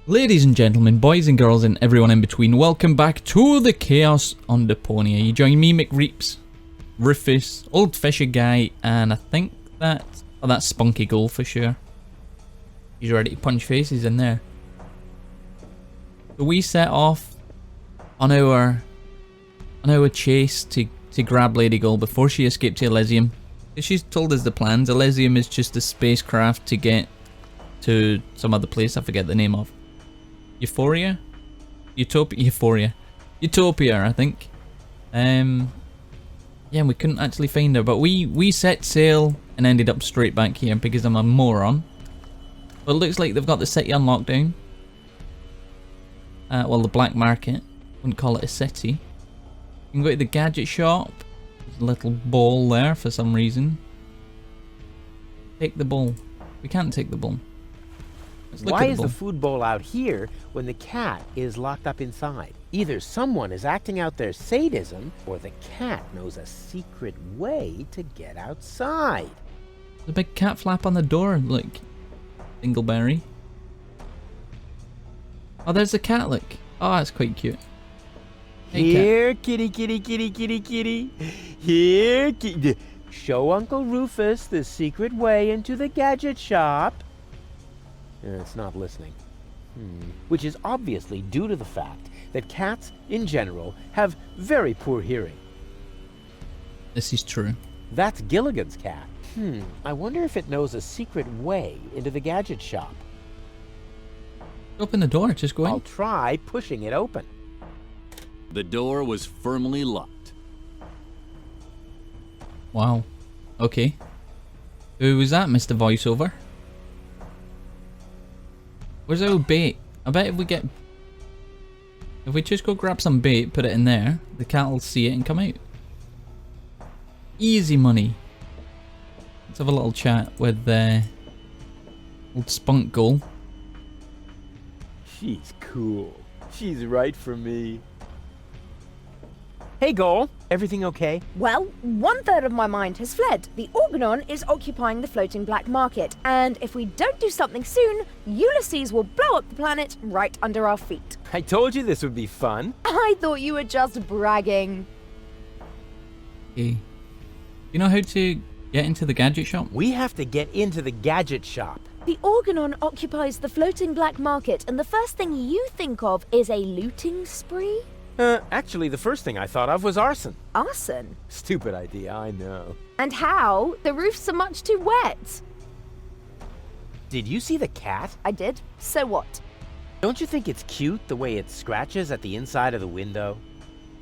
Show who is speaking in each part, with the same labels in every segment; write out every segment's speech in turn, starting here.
Speaker 1: Ladies and gentlemen, boys and girls and everyone in between, welcome back to the Chaos on Deponia. You join me, McReeps, Rufus, Old Fisher Guy, and I think that's Spunky Goal for sure. He's ready to punch faces in there. So we set off on our chase to grab Lady Gull before she escaped to Elysium. She's told us the plans. Elysium is just a spacecraft to get to some other place I forget the name of. Euphoria, I think. Yeah, we couldn't actually find her, but we set sail and ended up straight back here because I'm a moron. But it looks like they've got the city on lockdown. Well, the black market. Wouldn't call it a city. You can go to the gadget shop. There's a little ball there for some reason. Take the ball. We can't take the ball.
Speaker 2: Why is the food bowl out here when the cat is locked up inside? Either someone is acting out their sadism, or the cat knows a secret way to get outside.
Speaker 1: There's a big cat flap on the door, look. Dingleberry. Oh, there's the cat, look. Oh, that's quite cute. Hey,
Speaker 2: Here,
Speaker 1: cat.
Speaker 2: kitty, kitty, kitty, kitty, kitty. Here, kitty. Show Uncle Rufus the secret way into the gadget shop. It's not listening. Which is obviously due to the fact that cats, in general, have very poor hearing.
Speaker 1: This is true.
Speaker 2: That's Gilligan's cat. I wonder if it knows a secret way into the gadget shop.
Speaker 1: Open the door, just go in.
Speaker 2: I'll try pushing it open.
Speaker 3: The door was firmly locked.
Speaker 1: Wow. Okay. Who was that, Mr. Voiceover? Where's our bait? I bet if we just go grab some bait, put it in there, the cat will see it and come out. Easy money. Let's have a little chat with old Spunk Goal.
Speaker 2: She's cool. She's right for me. Hey, Goal. Everything okay?
Speaker 4: Well, 1/3 of my mind has fled. The Organon is occupying the floating black market, and if we don't do something soon, Ulysses will blow up the planet right under our feet.
Speaker 2: I told you this would be fun.
Speaker 4: I thought you were just bragging.
Speaker 1: Okay. You know how to get into the gadget shop?
Speaker 2: We have to get into the gadget shop.
Speaker 4: The Organon occupies the floating black market, and the first thing you think of is a looting spree?
Speaker 2: Actually, the first thing I thought of was arson.
Speaker 4: Arson?
Speaker 2: Stupid idea, I know.
Speaker 4: And how? The roofs are much too wet.
Speaker 2: Did you see the cat?
Speaker 4: I did. So what?
Speaker 2: Don't you think it's cute the way it scratches at the inside of the window?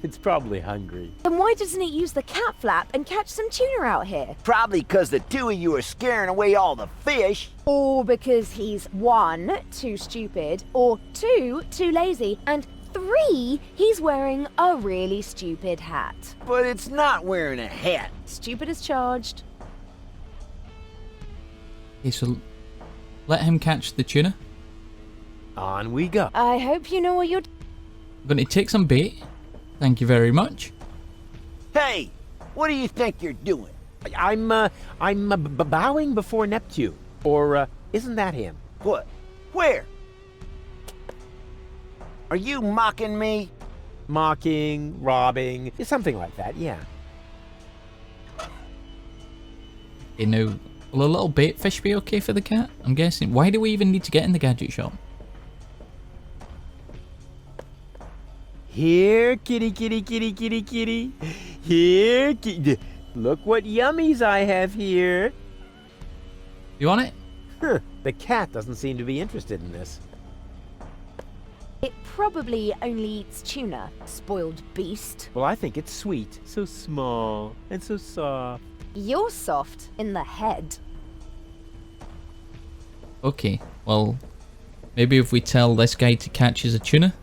Speaker 2: It's probably hungry.
Speaker 4: Then why doesn't it use the cat flap and catch some tuna out here?
Speaker 5: Probably because the two of you are scaring away all the fish.
Speaker 4: Or because he's 1, too stupid, or 2, too lazy, and 3, he's wearing a really stupid hat.
Speaker 5: But it's not wearing a hat.
Speaker 4: Stupid is charged.
Speaker 1: Okay, so let him catch the tuna.
Speaker 2: On we go.
Speaker 4: I hope you know what you're...
Speaker 1: I'm going to take some bait. Thank you very much.
Speaker 5: Hey, what do you think you're doing?
Speaker 2: I'm bowing before Neptune. Or, isn't that him?
Speaker 5: What? Where? Are you mocking me?
Speaker 2: Mocking, robbing, something like that, yeah.
Speaker 1: Okay, now, will a little bait fish be okay for the cat? I'm guessing. Why do we even need to get in the gadget shop?
Speaker 2: Here, kitty, kitty, kitty, kitty, kitty. Here, kitty. Look what yummies I have here.
Speaker 1: You want it?
Speaker 2: The cat doesn't seem to be interested in this.
Speaker 4: It probably only eats tuna, spoiled beast.
Speaker 2: Well, I think it's sweet. So small and so soft.
Speaker 4: You're soft in the head.
Speaker 1: Okay, well, maybe if we tell this guy to catch us a tuna?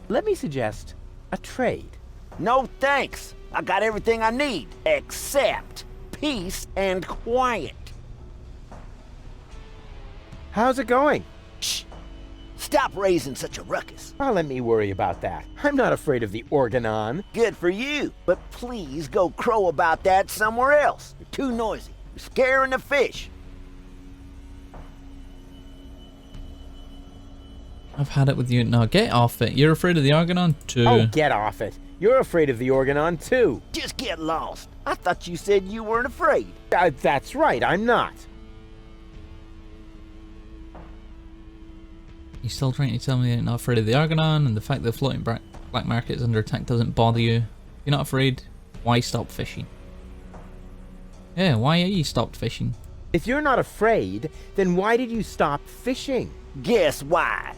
Speaker 2: Let me suggest a trade.
Speaker 5: No thanks. I got everything I need, except peace and quiet.
Speaker 2: How's it going?
Speaker 5: Shh. Stop raising such a ruckus.
Speaker 2: Oh, let me worry about that. I'm not afraid of the Organon.
Speaker 5: Good for you, but please go crow about that somewhere else. You're too noisy. You're scaring the fish.
Speaker 1: I've had it with you. No, get off it. You're afraid of the Argonon too.
Speaker 2: Oh, get off it. You're afraid of the Organon, too.
Speaker 5: Just get lost. I thought you said you weren't afraid.
Speaker 2: That's right, I'm not.
Speaker 1: You're still trying to tell me you're not afraid of the Argonon, and the fact that the floating black market is under attack doesn't bother you. If you're not afraid, why stop fishing? Yeah, why are you stopped fishing?
Speaker 2: If you're not afraid, then why did you stop fishing?
Speaker 5: Guess why?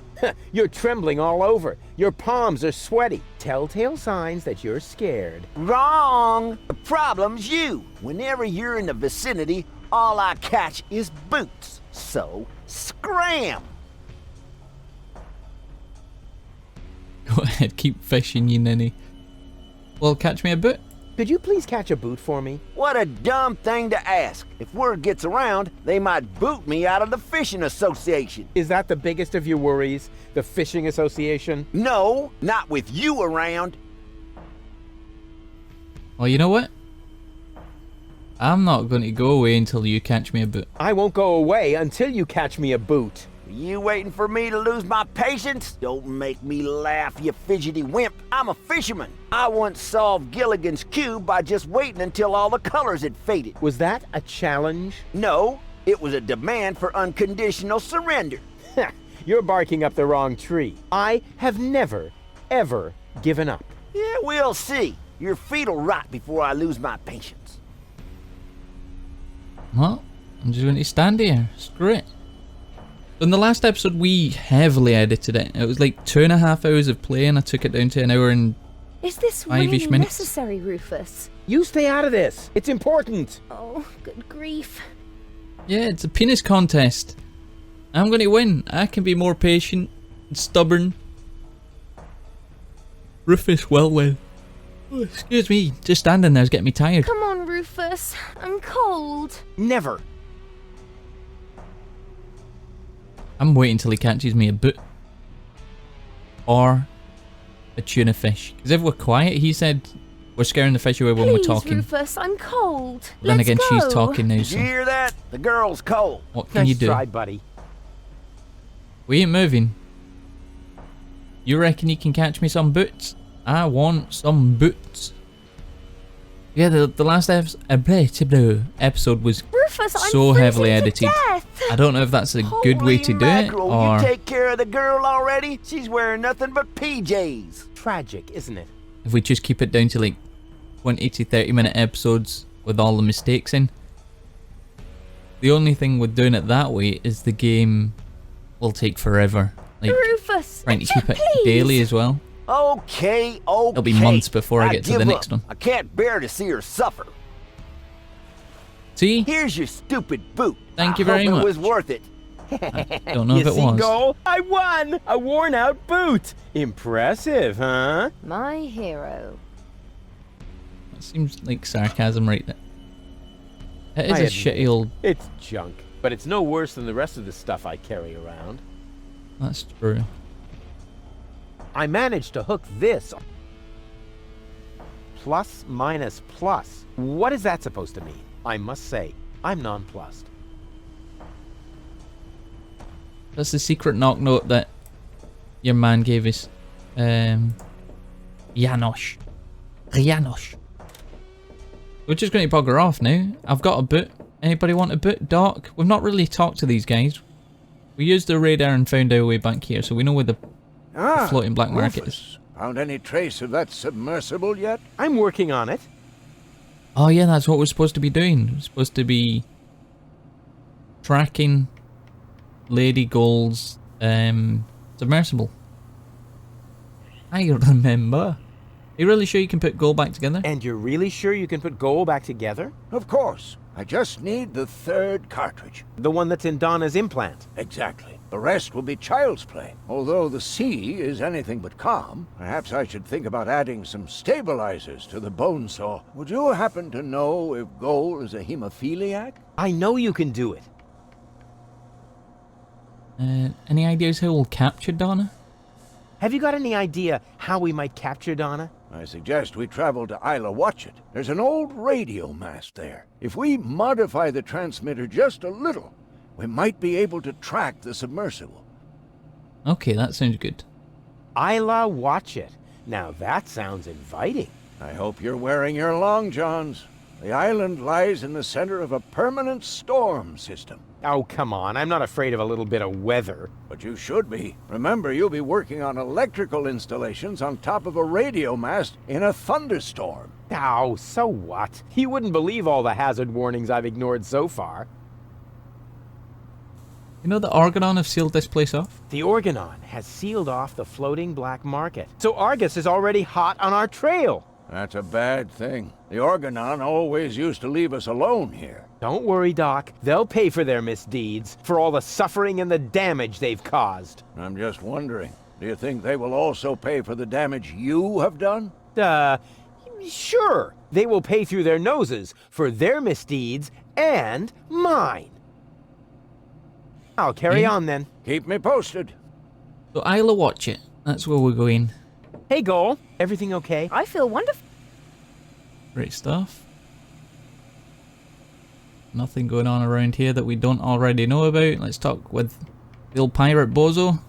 Speaker 2: You're trembling all over. Your palms are sweaty. Telltale signs that you're scared.
Speaker 5: Wrong. The problem's you. Whenever you're in the vicinity, all I catch is boots. So, scram!
Speaker 1: Go ahead, keep fishing, you ninny. Well, catch me a boot.
Speaker 2: Could you please catch a boot for me?
Speaker 5: What a dumb thing to ask. If word gets around, they might boot me out of the fishing association.
Speaker 2: Is that the biggest of your worries? The fishing association?
Speaker 5: No, not with you around.
Speaker 1: Well, you know what? I'm not going to go away until you catch me a boot.
Speaker 2: I won't go away until you catch me a boot.
Speaker 5: You waiting for me to lose my patience? Don't make me laugh, you fidgety wimp. I'm a fisherman. I once solved Gilligan's Cube by just waiting until all the colors had faded.
Speaker 2: Was that a challenge?
Speaker 5: No, it was a demand for unconditional surrender.
Speaker 2: You're barking up the wrong tree. I have never, ever given up.
Speaker 5: Yeah, we'll see. Your feet'll rot before I lose my patience.
Speaker 1: Well, I'm just going to stand here. Screw it. In the last episode, we heavily edited it. It was like 2.5 hours of play, and I took it down to 1 hour and
Speaker 4: Is this
Speaker 1: 5-ish
Speaker 4: really
Speaker 1: minutes.
Speaker 4: necessary, Rufus?
Speaker 2: You stay out of this. It's important.
Speaker 4: Oh, good grief.
Speaker 1: Yeah, it's a penis contest. I'm going to win. I can be more patient and stubborn. Rufus will win. Oh, excuse me, just standing there's getting me tired.
Speaker 4: Come on, Rufus. I'm cold.
Speaker 2: Never.
Speaker 1: I'm waiting till he catches me a boot. Or a tuna fish. Because if we're quiet, he said we're scaring the fish away when we're
Speaker 4: Please,
Speaker 1: talking.
Speaker 4: Rufus, I'm cold.
Speaker 1: Then
Speaker 4: Let's
Speaker 1: again,
Speaker 4: go.
Speaker 1: she's talking now,
Speaker 5: Did you
Speaker 1: so
Speaker 5: hear that? The girl's cold.
Speaker 1: what can
Speaker 2: Nice
Speaker 1: you do?
Speaker 2: try, buddy.
Speaker 1: We ain't moving. You reckon you can catch me some boots? I want some boots. Yeah, the last episode was
Speaker 4: Rufus, I'm
Speaker 1: so heavily
Speaker 4: freezing to
Speaker 1: edited.
Speaker 4: death.
Speaker 1: I don't know if that's a good way to do it,
Speaker 5: Mackerel,
Speaker 1: or
Speaker 5: you take care of the girl already? She's wearing nothing but PJs.
Speaker 2: Tragic, isn't it?
Speaker 1: if we just keep it down to like 20 to 30 minute episodes with all the mistakes in. The only thing with doing it that way is the game will take forever. Like,
Speaker 4: Rufus,
Speaker 1: trying to keep it
Speaker 4: please.
Speaker 1: daily as well.
Speaker 5: Okay.
Speaker 1: It'll be months before I get to
Speaker 5: give
Speaker 1: the next
Speaker 5: up.
Speaker 1: one.
Speaker 5: I can't bear to see her suffer.
Speaker 1: See?
Speaker 5: Here's your stupid boot.
Speaker 1: Thank you
Speaker 5: I
Speaker 1: very
Speaker 5: hope
Speaker 1: much.
Speaker 5: It was worth it.
Speaker 1: Don't know if
Speaker 2: You
Speaker 1: it
Speaker 2: see,
Speaker 1: was.
Speaker 2: goal? I won! A worn-out boot! Impressive, huh?
Speaker 4: My hero.
Speaker 1: That seems like sarcasm right there. It is
Speaker 2: I
Speaker 1: a
Speaker 2: admit
Speaker 1: shitty old...
Speaker 2: It's junk, but it's no worse than the rest of the stuff I carry around.
Speaker 1: That's true.
Speaker 2: I managed to hook this. Plus, minus, plus. What is that supposed to mean? I must say, I'm nonplussed.
Speaker 1: That's the secret knock note that your man gave us. Janosch. We're just going to bugger off now. I've got a boot. Anybody want a boot? Doc? We've not really talked to these guys. We used the radar and found our way back here, so we know where the floating black market
Speaker 6: Rufus,
Speaker 1: is.
Speaker 6: found any trace of that submersible yet?
Speaker 2: I'm working on it.
Speaker 1: Oh yeah, that's what we're supposed to be doing. We're supposed to be tracking Lady Gold's submersible. I remember. Are you really sure you can put Gold back together?
Speaker 2: And you're really sure you can put gold back together?
Speaker 6: Of course. I just need the third cartridge.
Speaker 2: The one that's in Donna's implant.
Speaker 6: Exactly. The rest will be child's play. Although the sea is anything but calm, perhaps I should think about adding some stabilizers to the bone saw. Would you happen to know if Gold is a hemophiliac?
Speaker 2: I know you can do it.
Speaker 1: Any ideas how we'll capture Donna?
Speaker 2: Have you got any idea how we might capture Donna?
Speaker 6: I suggest we travel to Isla Watchet. There's an old radio mast there. If we modify the transmitter just a little, we might be able to track the submersible.
Speaker 1: Okay, that sounds good.
Speaker 2: Isla Watchet. Now that sounds inviting.
Speaker 6: I hope you're wearing your long johns. The island lies in the center of a permanent storm system.
Speaker 2: Oh, come on. I'm not afraid of a little bit of weather.
Speaker 6: But you should be. Remember, you'll be working on electrical installations on top of a radio mast in a thunderstorm.
Speaker 2: Oh, so what? You wouldn't believe all the hazard warnings I've ignored so far.
Speaker 1: You know the Organon have sealed this place off?
Speaker 2: The Organon has sealed off the floating black market. So Argus is already hot on our trail.
Speaker 6: That's a bad thing. The Organon always used to leave us alone here.
Speaker 2: Don't worry, Doc. They'll pay for their misdeeds, for all the suffering and the damage they've caused.
Speaker 6: I'm just wondering, do you think they will also pay for the damage you have done?
Speaker 2: Sure. They will pay through their noses for their misdeeds and mine. I'll carry on then.
Speaker 6: Keep me posted.
Speaker 1: So Isla Watchet, that's where we're going.
Speaker 2: Hey, Goal. Everything okay?
Speaker 4: I feel wonderful.
Speaker 1: Great stuff. Nothing going on around here that we don't already know about. Let's talk with the old pirate Bozo.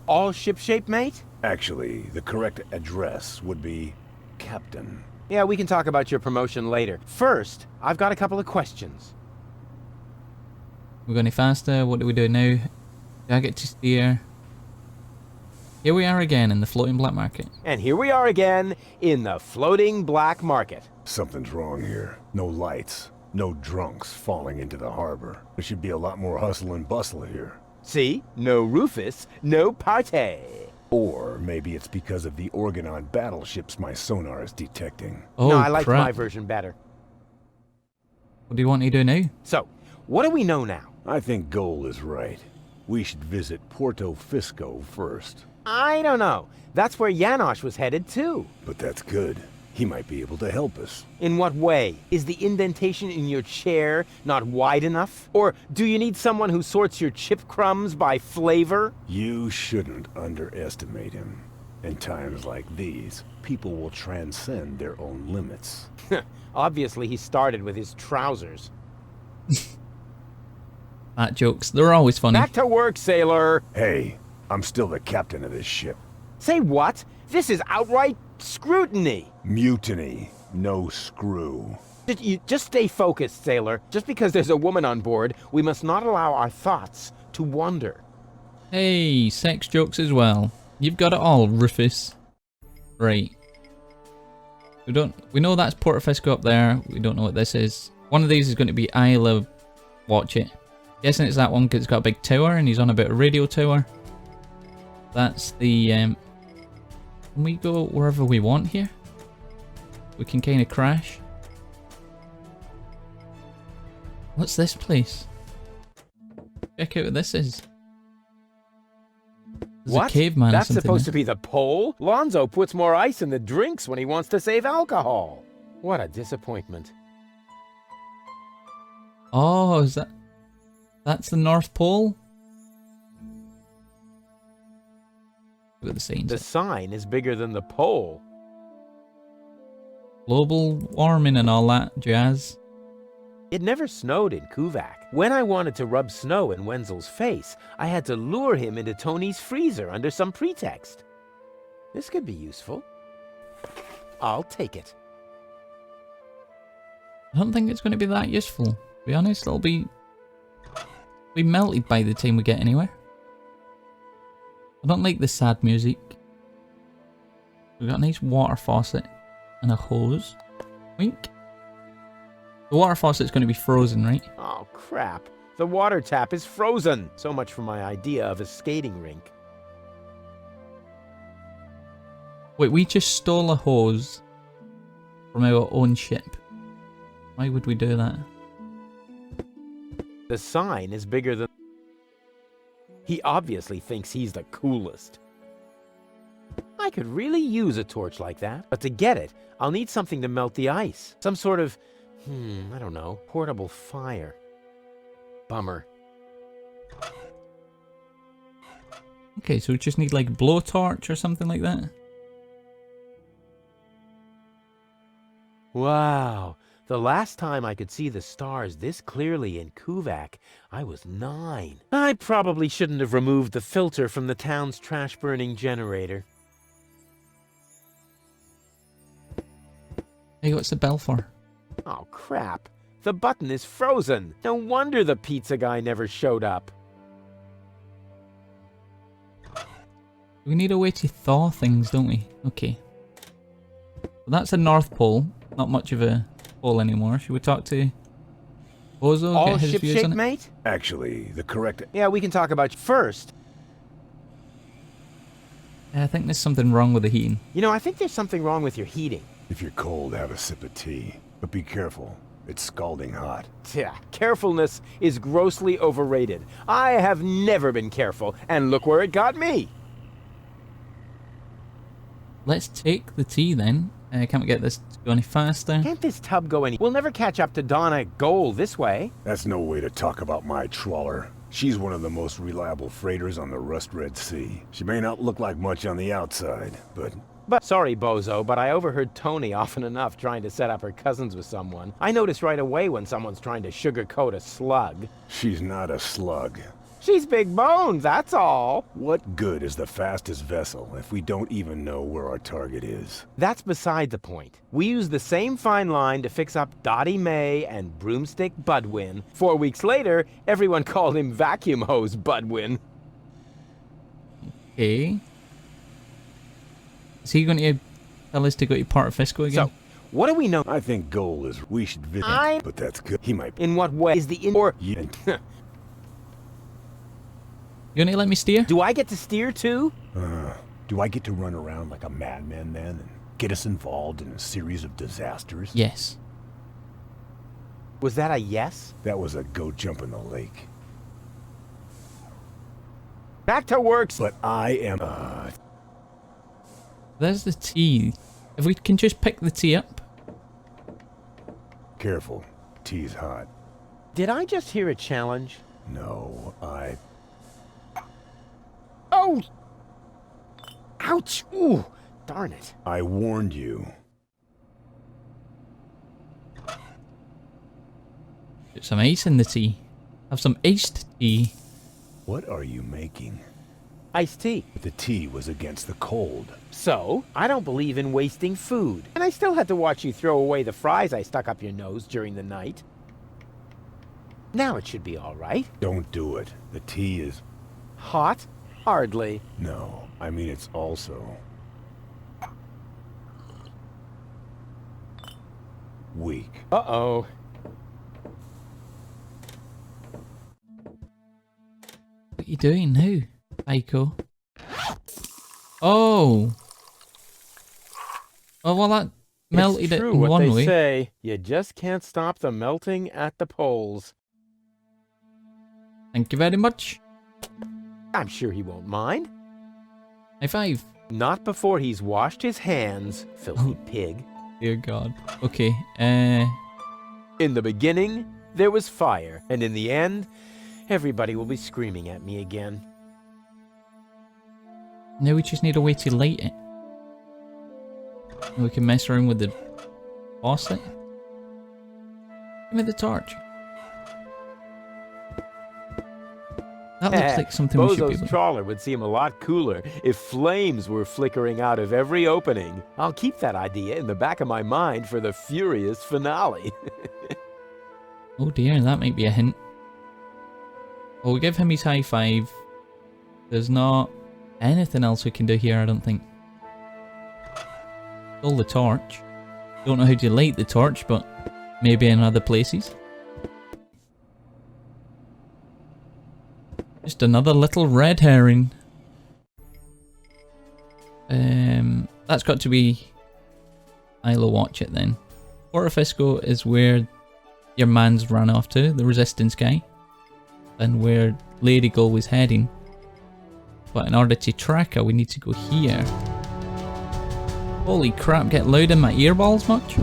Speaker 2: All shipshape, mate?
Speaker 7: Actually, the correct address would be Captain.
Speaker 2: Yeah, we can talk about your promotion later. First, I've got a couple of questions.
Speaker 1: We're going any faster? What do we do now? Do I get to steer? Here we are again in the floating black market.
Speaker 2: And here we are again in the floating black market.
Speaker 7: Something's wrong here. No lights. No drunks falling into the harbor. There should be a lot more hustle and bustle here.
Speaker 2: See? No Rufus, no party.
Speaker 7: Or maybe it's because of the Organon battleships my sonar is detecting.
Speaker 1: Oh,
Speaker 2: no, I like
Speaker 1: crap.
Speaker 2: my version better.
Speaker 1: What do you want to do now?
Speaker 2: So, what do we know now?
Speaker 7: I think Goal is right. We should visit Porto Fisco first.
Speaker 2: I don't know. That's where Janosch was headed too.
Speaker 7: But that's good. He might be able to help us.
Speaker 2: In what way? Is the indentation in your chair not wide enough? Or do you need someone who sorts your chip crumbs by flavor?
Speaker 7: You shouldn't underestimate him. In times like these, people will transcend their own limits.
Speaker 2: Obviously, he started with his trousers.
Speaker 1: Fat jokes, they're always funny.
Speaker 2: Back to work, sailor!
Speaker 7: Hey, I'm still the captain of this ship.
Speaker 2: Say what? This is outright scrutiny!
Speaker 7: Mutiny, no screw.
Speaker 2: Just stay focused, sailor. Just because there's a woman on board, we must not allow our thoughts to wander.
Speaker 1: Hey, sex jokes as well. You've got it all, Rufus. Right. We know that's Porto Fisco up there. We don't know what this is. One of these is going to be Isla Watchet. Guessing it's that one because it's got a big tower and he's on about a radio tower. That's the can we go wherever we want here? We can kind of crash. What's this place? Check out what this is. There's
Speaker 2: What?
Speaker 1: a caveman or
Speaker 2: That's
Speaker 1: something
Speaker 2: supposed
Speaker 1: there.
Speaker 2: to be the pole? Lonzo puts more ice in the drinks when he wants to save alcohol. What a disappointment.
Speaker 1: Oh, is that's the North Pole? Look at the signs.
Speaker 2: The sign is bigger than the pole.
Speaker 1: Global warming and all that jazz.
Speaker 2: It never snowed in Kuvak. When I wanted to rub snow in Wenzel's face, I had to lure him into Tony's freezer under some pretext. This could be useful. I'll take it.
Speaker 1: I don't think it's going to be that useful. To be honest, it'll be melted by the time we get anywhere. I don't like the sad music. We've got a nice water faucet and a hose. Wink. The water faucet's going to be frozen, right?
Speaker 2: Oh, crap. The water tap is frozen. So much for my idea of a skating rink.
Speaker 1: Wait, we just stole a hose from our own ship. Why would we do that?
Speaker 2: The sign is bigger than... He obviously thinks he's the coolest. I could really use a torch like that. But to get it, I'll need something to melt the ice. Some sort of, I don't know, portable fire. Bummer.
Speaker 1: Okay, so we just need like blowtorch or something like that.
Speaker 2: Wow, The last time I could see the stars this clearly in Kuvak, I was 9. I probably shouldn't have removed the filter from the town's trash-burning generator.
Speaker 1: Hey, what's the bell for?
Speaker 2: Oh, crap. The button is frozen. No wonder the pizza guy never showed up.
Speaker 1: We need a way to thaw things, don't we? Okay. Well, that's the North Pole. Not much of a pole anymore. Should we talk to Bozo?
Speaker 2: All
Speaker 1: Get his
Speaker 2: ship
Speaker 1: views
Speaker 2: shape,
Speaker 1: on it?
Speaker 2: mate?
Speaker 7: Actually, the correct...
Speaker 2: Yeah, we can talk about first.
Speaker 1: I think there's something wrong with the heating.
Speaker 2: You know, I think there's something wrong with your heating.
Speaker 7: If you're cold, have a sip of tea. But be careful. It's scalding hot.
Speaker 2: Yeah, carefulness is grossly overrated. I have never been careful, and look where it got me.
Speaker 1: Let's take the tea then. Can't we get this to go any faster?
Speaker 2: Can't this tub go any... We'll never catch up to Donna Gold this way.
Speaker 7: That's no way to talk about my trawler. She's one of the most reliable freighters on the Rust Red Sea. She may not look like much on the outside, but...
Speaker 2: Sorry, Bozo, but I overheard Tony often enough trying to set up her cousins with someone. I notice right away when someone's trying to sugarcoat a slug.
Speaker 7: she's not a slug.
Speaker 2: She's big boned, that's all.
Speaker 7: What good is the fastest vessel if we don't even know where our target is?
Speaker 2: That's beside the point. We used the same fine line to fix up Dottie May and Broomstick Budwin. 4 weeks later, everyone called him Vacuum Hose Budwin.
Speaker 1: Okay. Is he going to tell us to go to Port Fisco again?
Speaker 2: So, what do we know?
Speaker 7: I think goal is we should visit, but that's good. He might be...
Speaker 2: In what way is the in... Or...
Speaker 7: Yeah.
Speaker 1: You going to let me steer?
Speaker 2: Do I get to steer too?
Speaker 7: Do I get to run around like a madman then and get us involved in a series of disasters?
Speaker 1: Yes.
Speaker 2: Was that a yes?
Speaker 7: That was a go jump in the lake.
Speaker 2: Back to work.
Speaker 7: But I am...
Speaker 1: There's the tea. If we can just pick the tea up.
Speaker 7: Careful. Tea's hot.
Speaker 2: Did I just hear a challenge?
Speaker 7: No,
Speaker 2: Oh! Ouch! Ooh! Darn it.
Speaker 7: I warned you.
Speaker 1: Put some ice in the tea. Have some iced tea.
Speaker 7: What are you making?
Speaker 2: Iced tea.
Speaker 7: The tea was against the cold.
Speaker 2: So, I don't believe in wasting food. And I still had to watch you throw away the fries I stuck up your nose during the night. Now it should be all right.
Speaker 7: Don't do it. The tea is...
Speaker 2: Hot? Hardly.
Speaker 7: No, I mean it's also... weak.
Speaker 2: Uh-oh.
Speaker 1: What are you doing now, Aiko? Oh! Oh, well that melted
Speaker 2: It's
Speaker 1: it
Speaker 2: true
Speaker 1: in
Speaker 2: what
Speaker 1: one
Speaker 2: they
Speaker 1: way.
Speaker 2: say. You just can't stop the melting at the poles.
Speaker 1: Thank you very much.
Speaker 2: I'm sure he won't mind.
Speaker 1: High five.
Speaker 2: Not before he's washed his hands, filthy pig.
Speaker 1: Dear God. Okay,
Speaker 2: In the beginning, there was fire, and in the end, everybody will be screaming at me again.
Speaker 1: now we just need a way to light it. And we can mess around with the faucet. Give me the torch. That looks like something we should be
Speaker 2: Bozo's
Speaker 1: able...
Speaker 2: trawler would seem a lot cooler if flames were flickering out of every opening. I'll keep that idea in the back of my mind for the furious finale.
Speaker 1: Oh dear, that might be a hint. Well, we give him his high five. There's not anything else we can do here, I don't think. Stole the torch. Don't know how to light the torch, but maybe in other places. Just another little red herring. That's got to be Isla Watchet then. Port Fisco is where your man's ran off to, the resistance guy. And where Lady Gull was heading. But in order to track her, we need to go here. Holy crap, get loud in my earballs much?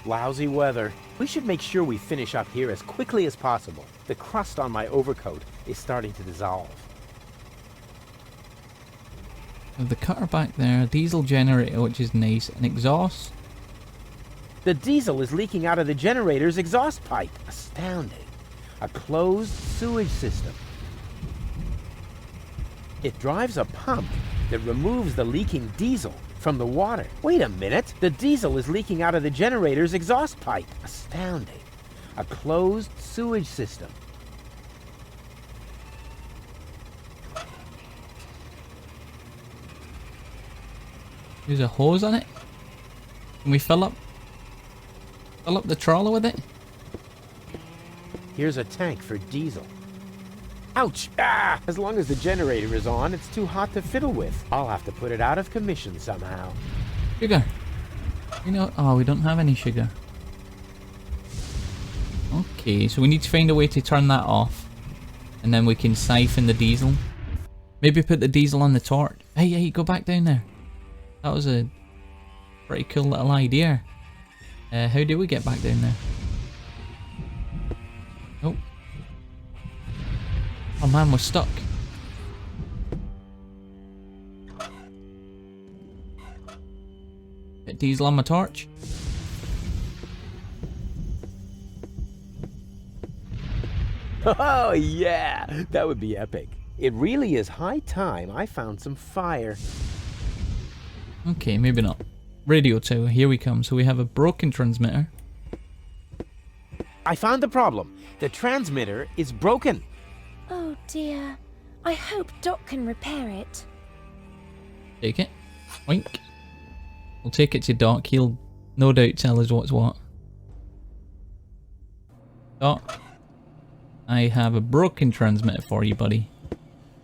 Speaker 2: Lousy weather. We should make sure we finish up here as quickly as possible. The crust on my overcoat is starting to dissolve.
Speaker 1: With the cutter back there, a diesel generator, which is nice, an exhaust.
Speaker 2: The diesel is leaking out of the generator's exhaust pipe. Astounding. A closed sewage system. It drives a pump that removes the leaking diesel from the water. Wait a minute. The diesel is leaking out of the generator's exhaust pipe. Astounding. A closed sewage system.
Speaker 1: There's a hose on it. Can we fill up the trawler with it?
Speaker 2: Here's a tank for diesel. Ouch! Ah! As long as the generator is on, it's too hot to fiddle with. I'll have to put it out of commission somehow.
Speaker 1: Sugar. You know, oh, we don't have any sugar. Okay, so we need to find a way to turn that off. And then we can siphon the diesel. Maybe put the diesel on the torch. Hey, go back down there. That was a pretty cool little idea. How do we get back down there? Oh. Oh man, we're stuck. Get diesel on my torch.
Speaker 2: Oh yeah, that would be epic. It really is high time I found some fire.
Speaker 1: Okay, maybe not. Radio tower, here we come. So we have a broken transmitter.
Speaker 2: I found the problem. The transmitter is broken.
Speaker 4: Oh dear. I hope Doc can repair it.
Speaker 1: Take it. Wink. We'll take it to Doc. He'll no doubt tell us what's what. Doc, I have a broken transmitter for you, buddy.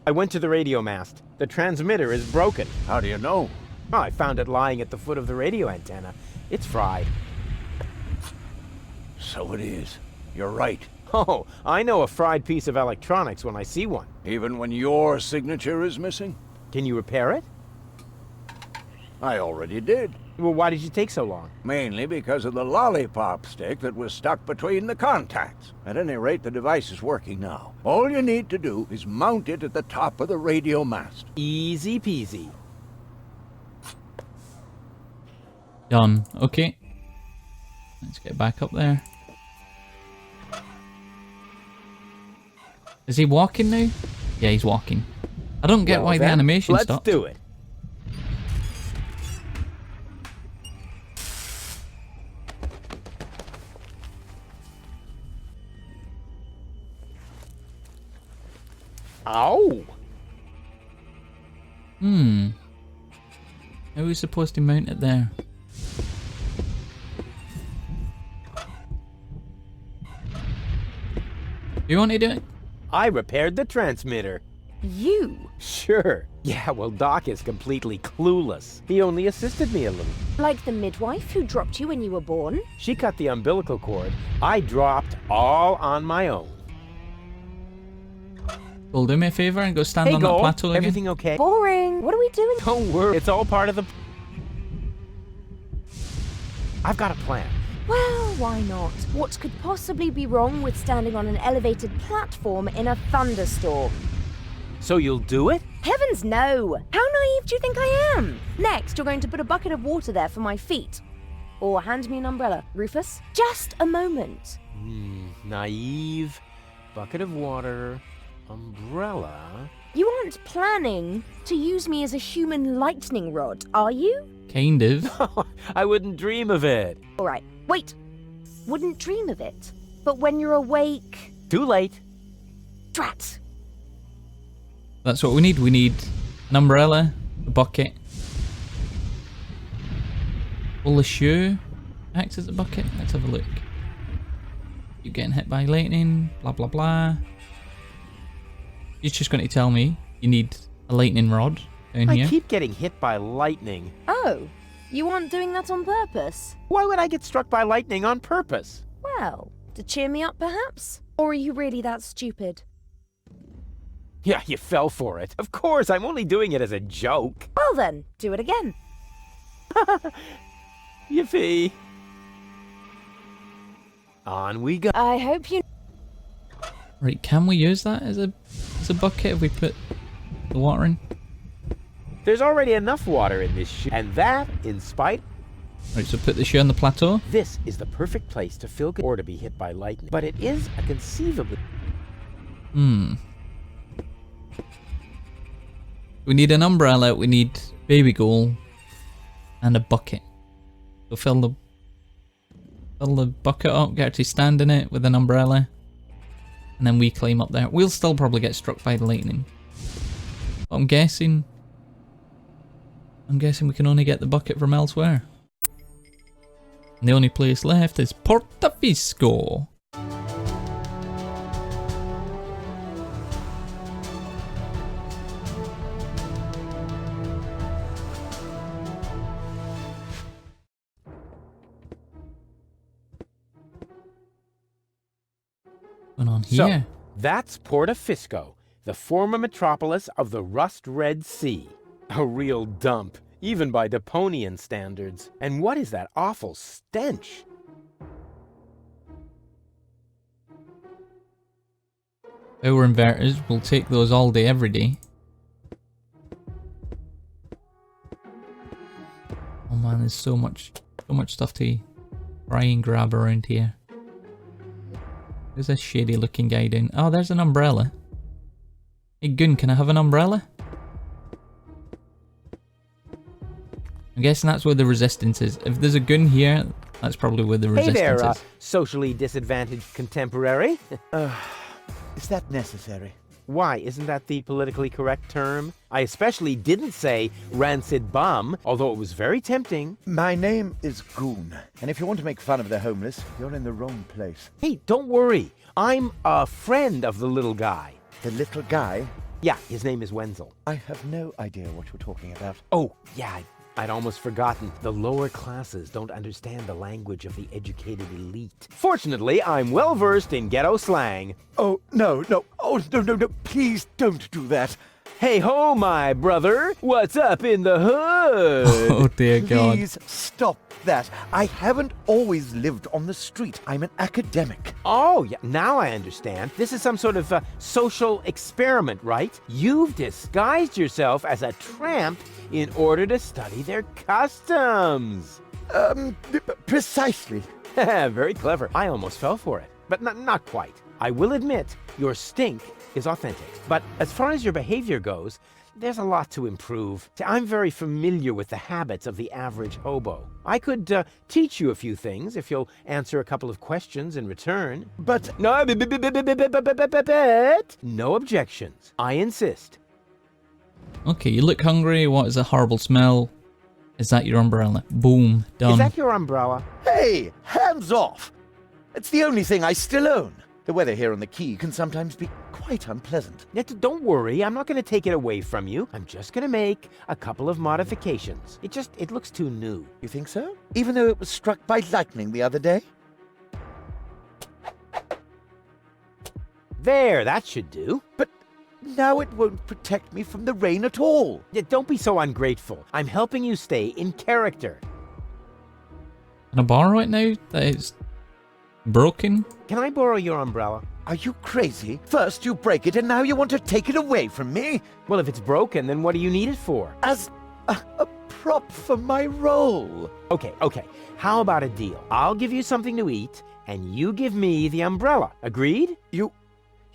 Speaker 2: I went to the radio mast. The transmitter is broken.
Speaker 6: How do you know?
Speaker 2: Oh, I found it lying at the foot of the radio antenna. It's fried.
Speaker 6: So it is. You're right.
Speaker 2: Oh, I know a fried piece of electronics when I see one.
Speaker 6: Even when your signature is missing?
Speaker 2: Can you repair it?
Speaker 6: I already did.
Speaker 2: Well, why did you take so long?
Speaker 6: Mainly because of the lollipop stick that was stuck between the contacts. At any rate, the device is working now. All you need to do is mount it at the top of the radio mast.
Speaker 2: Easy peasy.
Speaker 1: Done. Okay. Let's get back up there. Is he walking now? Yeah, he's walking. I don't get why the animation stopped.
Speaker 2: Let's do it. Ow!
Speaker 1: How are we supposed to mount it there? You want to do it?
Speaker 2: I repaired the transmitter.
Speaker 4: You?
Speaker 2: Sure. Yeah, well, Doc is completely clueless. He only assisted me a little.
Speaker 4: Like the midwife who dropped you when you were born?
Speaker 2: She cut the umbilical cord. I dropped all on my own.
Speaker 1: Well, do me a favor and go stand
Speaker 2: Hey,
Speaker 1: on that
Speaker 2: Gold,
Speaker 1: plateau again.
Speaker 2: everything okay?
Speaker 4: Boring. What are we doing?
Speaker 2: Don't worry, it's all part of the... I've got a plan.
Speaker 4: Well, why not? What could possibly be wrong with standing on an elevated platform in a thunderstorm?
Speaker 2: So you'll do it?
Speaker 4: Heavens no! How naive do you think I am? Next, you're going to put a bucket of water there for my feet. Or hand me an umbrella. Rufus, just a moment.
Speaker 2: Naive. Bucket of water. Umbrella.
Speaker 4: You aren't planning to use me as a human lightning rod, are you?
Speaker 1: Kind of.
Speaker 2: I wouldn't dream of it.
Speaker 4: Alright, wait. Wouldn't dream of it. But when you're awake...
Speaker 2: Too late.
Speaker 4: Drat!
Speaker 1: That's what we need. We need an umbrella, a bucket. Will the shoe act as a bucket? Let's have a look. You're getting hit by lightning, blah blah blah. He's just going to tell me you need a lightning rod down here.
Speaker 2: I keep getting hit by lightning.
Speaker 4: Oh, you aren't doing that on purpose?
Speaker 2: Why would I get struck by lightning on purpose?
Speaker 4: Well, to cheer me up perhaps? Or are you really that stupid?
Speaker 2: Yeah, you fell for it. Of course, I'm only doing it as a joke.
Speaker 4: Well then, do it again.
Speaker 2: Yippee. On we go.
Speaker 4: I hope you...
Speaker 1: Right, can we use that as a bucket if we put the water in?
Speaker 2: There's already enough water in this shoe, and that in spite.
Speaker 1: Right, so put the shoe on the plateau.
Speaker 2: This is the perfect place to fill or to be hit by lightning, but it is a conceivably.
Speaker 1: We need an umbrella, we need baby goal, and a bucket. So fill the bucket up, get her to stand in it with an umbrella, and then we climb up there. We'll still probably get struck by the lightning. But I'm guessing we can only get the bucket from elsewhere. And the only place left is Portafisco. Going on here.
Speaker 2: So, that's Portafisco, the former metropolis of the Rust Red Sea. A real dump, even by Deponian standards. And what is that awful stench?
Speaker 1: Power inverters, we'll take those all day, every day. Oh man, there's so much stuff to try and grab around here. There's a shady looking guy down. Oh, there's an umbrella. Hey Goon, can I have an umbrella? I'm guessing that's where the resistance is. If there's a gun here, that's probably where the resistance
Speaker 2: Hey there,
Speaker 1: is.
Speaker 2: socially disadvantaged contemporary.
Speaker 8: Is that necessary?
Speaker 2: Why, isn't that the politically correct term? I especially didn't say rancid bum, although it was very tempting.
Speaker 8: My name is Goon, and if you want to make fun of the homeless, you're in the wrong place.
Speaker 2: Hey, don't worry. I'm a friend of the little guy.
Speaker 8: The little guy?
Speaker 2: Yeah, his name is Wenzel.
Speaker 8: I have no idea what you're talking about.
Speaker 2: Oh, yeah, I'd almost forgotten. The lower classes don't understand the language of the educated elite. Fortunately, I'm well versed in ghetto slang.
Speaker 8: Oh, no. Oh, no. Please don't do that.
Speaker 2: Hey ho, my brother. What's up in the hood?
Speaker 1: Oh dear God.
Speaker 8: Please stop that. I haven't always lived on the street. I'm an academic.
Speaker 2: Oh, yeah, now I understand. This is some sort of social experiment, right? You've disguised yourself as a tramp in order to study their customs.
Speaker 8: Precisely.
Speaker 2: Very clever. I almost fell for it, but not quite. I will admit, your stink is authentic. But as far as your behavior goes, there's a lot to improve. I'm very familiar with the habits of the average hobo. I could teach you a few things if you'll answer a couple of questions in return.
Speaker 8: But
Speaker 2: No objections. I insist.
Speaker 1: Okay, you look hungry. What is a horrible smell? Is that your umbrella? Boom, done.
Speaker 2: Is that your umbrella?
Speaker 8: hey, hands off! It's the only thing I still own. The weather here on the quay can sometimes be quite unpleasant.
Speaker 2: Don't worry, I'm not going to take it away from you. I'm just going to make a couple of modifications. It looks too new.
Speaker 8: You think so? Even though it was struck by lightning the other day?
Speaker 2: There, that should do.
Speaker 8: But now it won't protect me from the rain at all.
Speaker 2: Yeah, don't be so ungrateful. I'm helping you stay in character.
Speaker 1: In a bar right now that is broken?
Speaker 2: Can I borrow your umbrella?
Speaker 8: Are you crazy? First you break it and now you want to take it away from me?
Speaker 2: Well, if it's broken, then what do you need it for?
Speaker 8: As a prop for my role.
Speaker 2: Okay. How about a deal? I'll give you something to eat, and you give me the umbrella. Agreed?
Speaker 8: You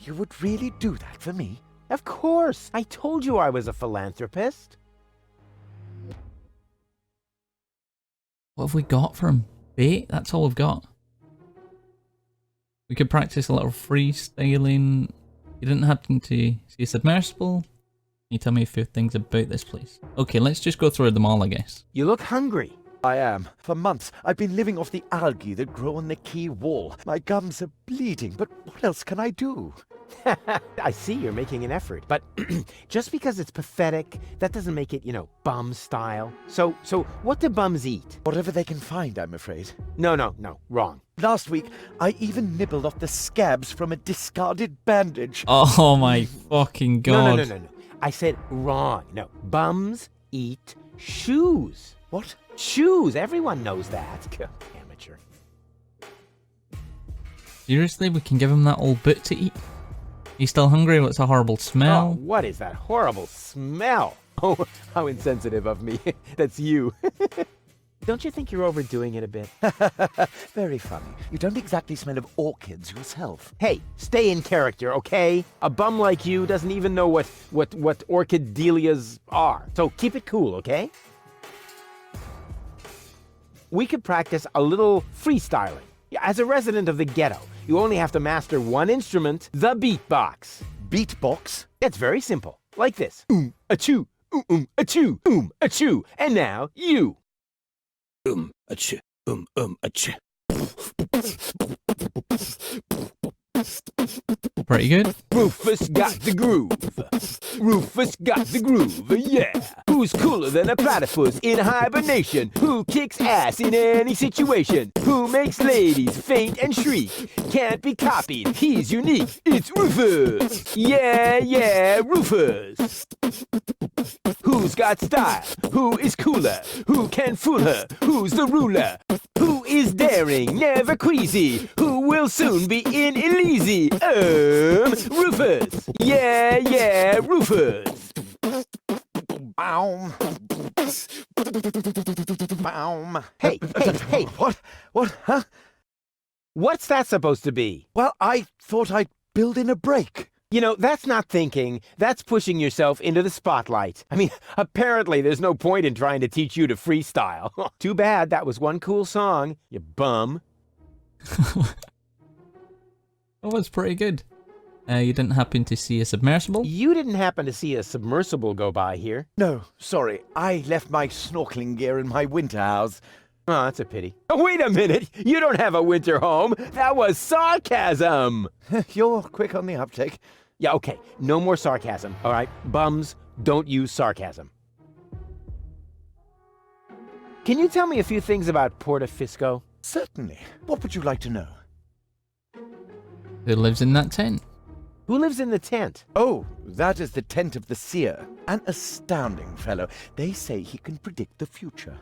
Speaker 8: would really do that for me?
Speaker 2: Of course. I told you I was a philanthropist.
Speaker 1: What have we got from bait? That's all we've got. We could practice a little freestyling. You didn't happen to see a submersible? Can you tell me a few things about this place? Okay, let's just go through them all, I guess.
Speaker 2: You look hungry.
Speaker 8: I am. For months, I've been living off the algae that grow on the quay wall. My gums are bleeding, but what else can I do?
Speaker 2: I see you're making an effort, but just because it's pathetic, that doesn't make it, bum style. So what do bums eat?
Speaker 8: Whatever they can find, I'm afraid.
Speaker 2: No, wrong.
Speaker 8: Last week, I even nibbled off the scabs from a discarded bandage.
Speaker 1: Oh my fucking God.
Speaker 2: No. I said wrong. No, bums eat shoes.
Speaker 8: What?
Speaker 2: Shoes. Everyone knows that. Amateur.
Speaker 1: Seriously, we can give him that old boot to eat? He's still hungry? What's a horrible
Speaker 2: Oh,
Speaker 1: smell?
Speaker 2: what is that horrible smell? Oh, how insensitive of me. That's you. Don't you think you're overdoing it a bit?
Speaker 8: Very funny. You don't exactly smell of orchids yourself.
Speaker 2: Hey, stay in character, okay? A bum like you doesn't even know what orchid dahlias are. So keep it cool, okay? We could practice a little freestyling. As a resident of the ghetto, you only have to master one instrument, the beatbox.
Speaker 8: Beatbox?
Speaker 2: It's very simple. Like this. Achoo, achoo, achoo. And now, you.
Speaker 6: Achoo, achoo.
Speaker 1: Pretty good.
Speaker 2: Rufus got the groove. Rufus got the groove, yeah. Who's cooler than a platypus in hibernation? Who kicks ass in any situation? Who makes ladies faint and shriek? Can't be copied, he's unique. It's Rufus. Yeah, yeah, Rufus. Who's got style? Who is cooler? Who can fool her? Who's the ruler? Who is daring, never queasy? Who will soon be in Elysee? Rufus. Yeah, yeah, Rufus.
Speaker 8: Baum. Baum.
Speaker 2: Hey, hey.
Speaker 8: What? What? Huh?
Speaker 2: What's that supposed to be?
Speaker 8: Well, I thought I'd build in a break.
Speaker 2: You know, that's not thinking. That's pushing yourself into the spotlight. I mean, apparently there's no point in trying to teach you to freestyle. Too bad that was one cool song, you bum.
Speaker 1: That was pretty good. You didn't happen to see a submersible?
Speaker 2: You didn't happen to see a submersible go by here?
Speaker 8: No, sorry. I left my snorkeling gear in my winter house.
Speaker 2: Oh, that's a pity. Oh, wait a minute! You don't have a winter home! That was sarcasm!
Speaker 8: You're quick on the uptake.
Speaker 2: Yeah, okay. No more sarcasm, all right? Bums, don't use sarcasm. Can you tell me a few things about Portofisco?
Speaker 8: Certainly. What would you like to know?
Speaker 1: Who lives in that tent?
Speaker 2: Who lives in the tent?
Speaker 8: Oh, that is the tent of the seer. An astounding fellow. They say he can predict the future.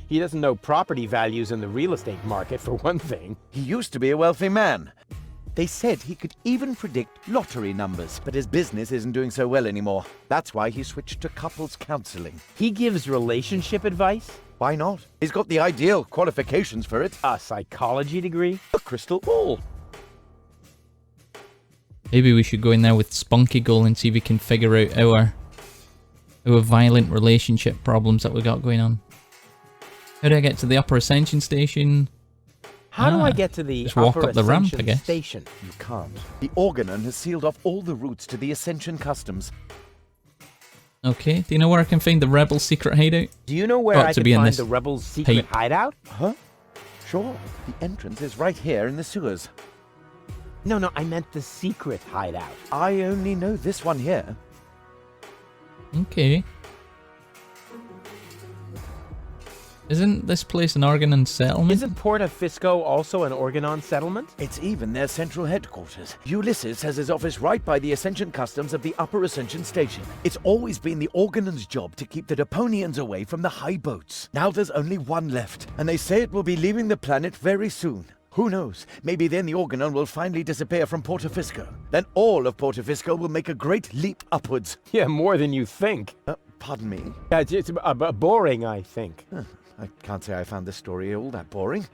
Speaker 2: He doesn't know property values in the real estate market, for one thing.
Speaker 8: He used to be a wealthy man. They said he could even predict lottery numbers, but his business isn't doing so well anymore. That's why he switched to couples counseling.
Speaker 2: He gives relationship advice?
Speaker 8: Why not? He's got the ideal qualifications for it.
Speaker 2: A psychology degree?
Speaker 8: A crystal ball.
Speaker 1: Maybe we should go in there with Spunky Goal and see if we can figure out our violent relationship problems that we got going on. How do I get to the upper ascension station?
Speaker 2: How do I get to the
Speaker 1: just walk
Speaker 2: upper
Speaker 1: up the ramp, I
Speaker 2: ascension
Speaker 1: guess.
Speaker 2: station?
Speaker 8: You can't. The Organon has sealed off all the routes to the Ascension Customs.
Speaker 1: Okay, do you know where I can find the Rebel secret hideout?
Speaker 2: Do you know where
Speaker 1: Got
Speaker 2: I
Speaker 1: to
Speaker 2: can
Speaker 1: be in
Speaker 2: find
Speaker 1: this
Speaker 2: the rebels' secret
Speaker 1: pipe.
Speaker 2: hideout?
Speaker 8: Huh? Sure. The entrance is right here in the sewers.
Speaker 2: No, I meant the secret hideout.
Speaker 8: I only know this one here.
Speaker 1: Okay. Isn't this place an Organon settlement?
Speaker 2: Isn't Portofisco also an Organon settlement?
Speaker 8: It's even their central headquarters. Ulysses has his office right by the Ascension Customs of the Upper Ascension Station. It's always been the Organon's job to keep the Deponians away from the high boats. Now there's only one left, and they say it will be leaving the planet very soon. Who knows? Maybe then the Organon will finally disappear from Portofisco. Then all of Portofisco will make a great leap upwards.
Speaker 2: Yeah, more than you think.
Speaker 8: Pardon me?
Speaker 2: It's boring, I think.
Speaker 8: I can't say I found this story all that boring.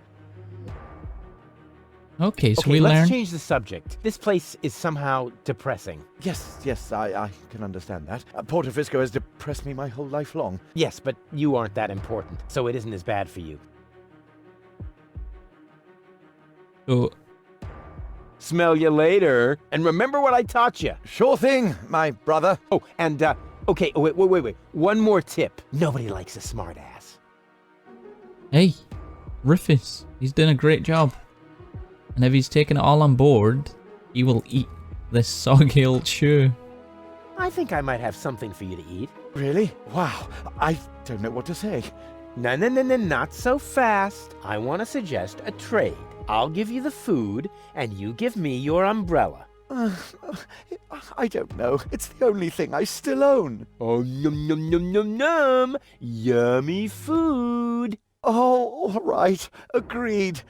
Speaker 1: Okay, so
Speaker 2: Okay,
Speaker 1: we
Speaker 2: let's
Speaker 1: learn.
Speaker 2: change the subject. This place is somehow depressing.
Speaker 8: Yes, I can understand that. Portofisco has depressed me my whole life long.
Speaker 2: Yes, but you aren't that important, so it isn't as bad for you.
Speaker 1: So,
Speaker 2: Smell you later. And remember what I taught you.
Speaker 8: Sure thing, my brother.
Speaker 2: Oh, and, okay, wait. One more tip. Nobody likes a smartass.
Speaker 1: hey, Rufus, he's done a great job. And if he's taken it all on board, he will eat this soggy old shoe.
Speaker 2: I think I might have something for you to eat.
Speaker 8: Really? Wow, I don't know what to say.
Speaker 2: No, not so fast. I want to suggest a trade. I'll give you the food, and you give me your umbrella.
Speaker 8: I don't know. It's the only thing I still own.
Speaker 2: Oh, num. Yummy food.
Speaker 8: Oh, all right. Agreed.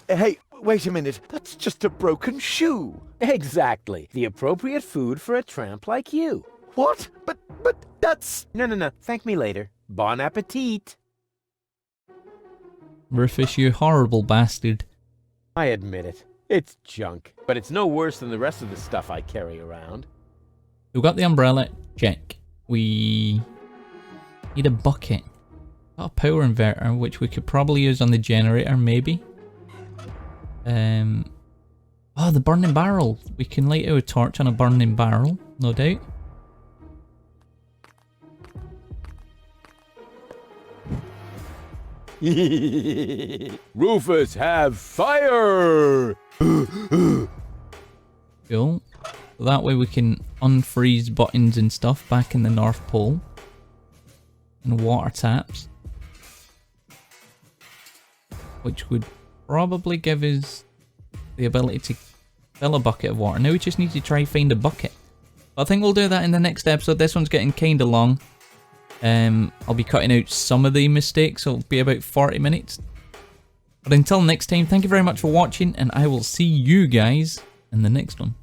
Speaker 8: Hey, Wait a minute, that's just a broken shoe.
Speaker 2: Exactly. The appropriate food for a tramp like you.
Speaker 8: What? But that's...
Speaker 2: No. Thank me later. Bon appetit.
Speaker 1: Rufus, you horrible bastard.
Speaker 2: I admit it. It's junk. But it's no worse than the rest of the stuff I carry around.
Speaker 1: We've got the umbrella. Check. We need a bucket. Got a power inverter, which we could probably use on the generator, maybe. Oh, the burning barrel. We can light a torch on a burning barrel, no doubt.
Speaker 2: Rufus, have fire!
Speaker 1: Cool. So that way we can unfreeze buttons and stuff back in the North Pole. And water taps. Which would probably give us the ability to fill a bucket of water. Now we just need to try and find a bucket. But I think we'll do that in the next episode. This one's getting kind of long. I'll be cutting out some of the mistakes, so it'll be about 40 minutes. But until next time, thank you very much for watching, and I will see you guys in the next one.